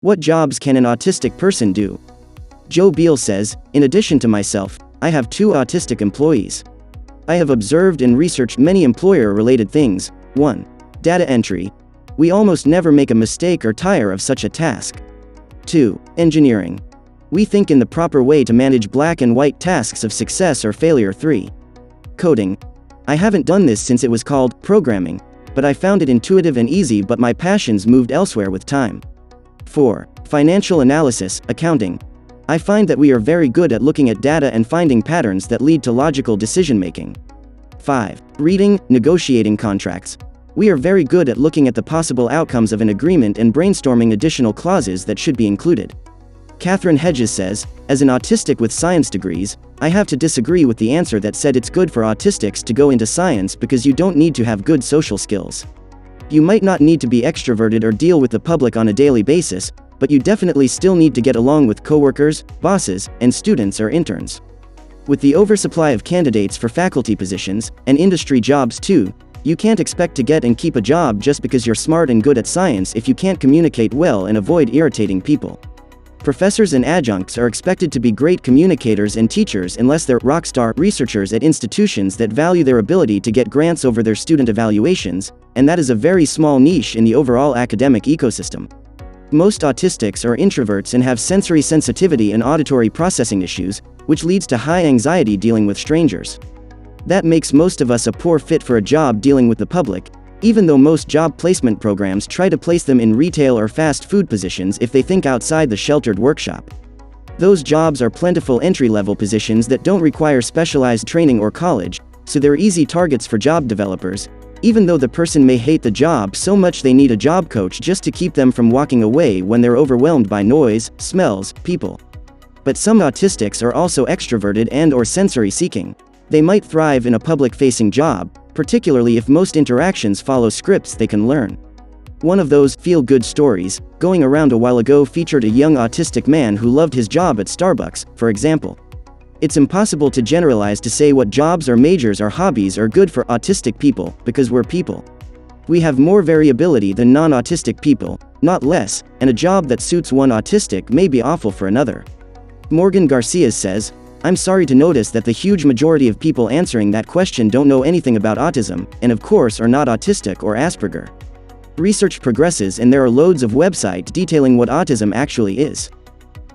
What jobs can an autistic person do? Joe Beal says, in addition to myself, I have 2 autistic employees. I have observed and researched many employer-related things. 1. Data entry. We almost never make a mistake or tire of such a task. 2. Engineering. We think in the proper way to manage black and white tasks of success or failure. 3. Coding. I haven't done this since it was called programming, but I found it intuitive and easy, but my passions moved elsewhere with time. 4. Financial analysis, accounting. I find that we are very good at looking at data and finding patterns that lead to logical decision-making. 5. Reading, negotiating contracts. We are very good at looking at the possible outcomes of an agreement and brainstorming additional clauses that should be included. Catherine Hedges says, as an autistic with science degrees, I have to disagree with the answer that said it's good for autistics to go into science because you don't need to have good social skills. You might not need to be extroverted or deal with the public on a daily basis, but you definitely still need to get along with coworkers, bosses, and students or interns. With the oversupply of candidates for faculty positions, and industry jobs too, you can't expect to get and keep a job just because you're smart and good at science if you can't communicate well and avoid irritating people. Professors and adjuncts are expected to be great communicators and teachers unless they're rockstar researchers at institutions that value their ability to get grants over their student evaluations, and that is a very small niche in the overall academic ecosystem. Most autistics are introverts and have sensory sensitivity and auditory processing issues, which leads to high anxiety dealing with strangers. That makes most of us a poor fit for a job dealing with the public, even though most job placement programs try to place them in retail or fast food positions if they think outside the sheltered workshop. Those jobs are plentiful entry-level positions that don't require specialized training or college, so they're easy targets for job developers, even though the person may hate the job so much they need a job coach just to keep them from walking away when they're overwhelmed by noise, smells, people. But some autistics are also extroverted and/or sensory-seeking. They might thrive in a public-facing job, particularly if most interactions follow scripts they can learn. One of those feel-good stories going around a while ago featured a young autistic man who loved his job at Starbucks, for example. It's impossible to generalize to say what jobs or majors or hobbies are good for autistic people, because we're people. We have more variability than non-autistic people, not less, and a job that suits one autistic may be awful for another. Morgan Garcia says, I'm sorry to notice that the huge majority of people answering that question don't know anything about autism, and of course are not autistic or Asperger. Research progresses and there are loads of websites detailing what autism actually is.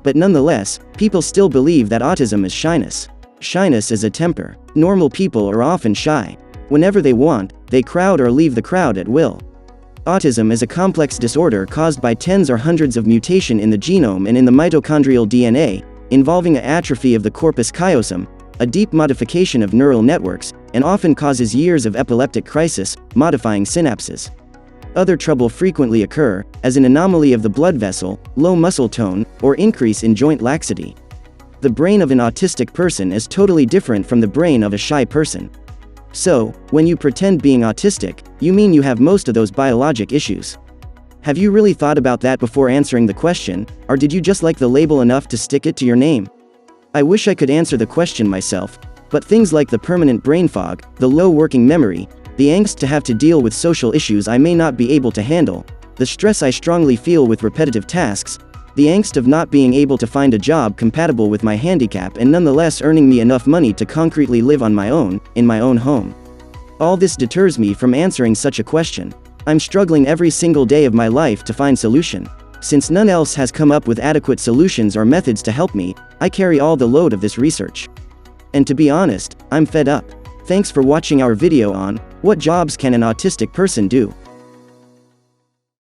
But nonetheless, people still believe that autism is shyness. Shyness is a temper. Normal people are often shy. Whenever they want, they crowd or leave the crowd at will. Autism is a complex disorder caused by tens or hundreds of mutations in the genome and in the mitochondrial DNA, involving an atrophy of the corpus callosum, a deep modification of neural networks, and often causes years of epileptic crisis, modifying synapses. Other trouble frequently occur, as an anomaly of the blood vessel, low muscle tone, or increase in joint laxity. The brain of an autistic person is totally different from the brain of a shy person. So, when you pretend being autistic, you mean you have most of those biologic issues. Have you really thought about that before answering the question, or did you just like the label enough to stick it to your name? I wish I could answer the question myself, but things like the permanent brain fog, the low working memory, the angst to have to deal with social issues I may not be able to handle, the stress I strongly feel with repetitive tasks, the angst of not being able to find a job compatible with my handicap and nonetheless earning me enough money to concretely live on my own, in my own home. All this deters me from answering such a question. I'm struggling every single day of my life to find solution. Since none else has come up with adequate solutions or methods to help me, I carry all the load of this research. And to be honest, I'm fed up. Thanks for watching our video on, what jobs can an autistic person do?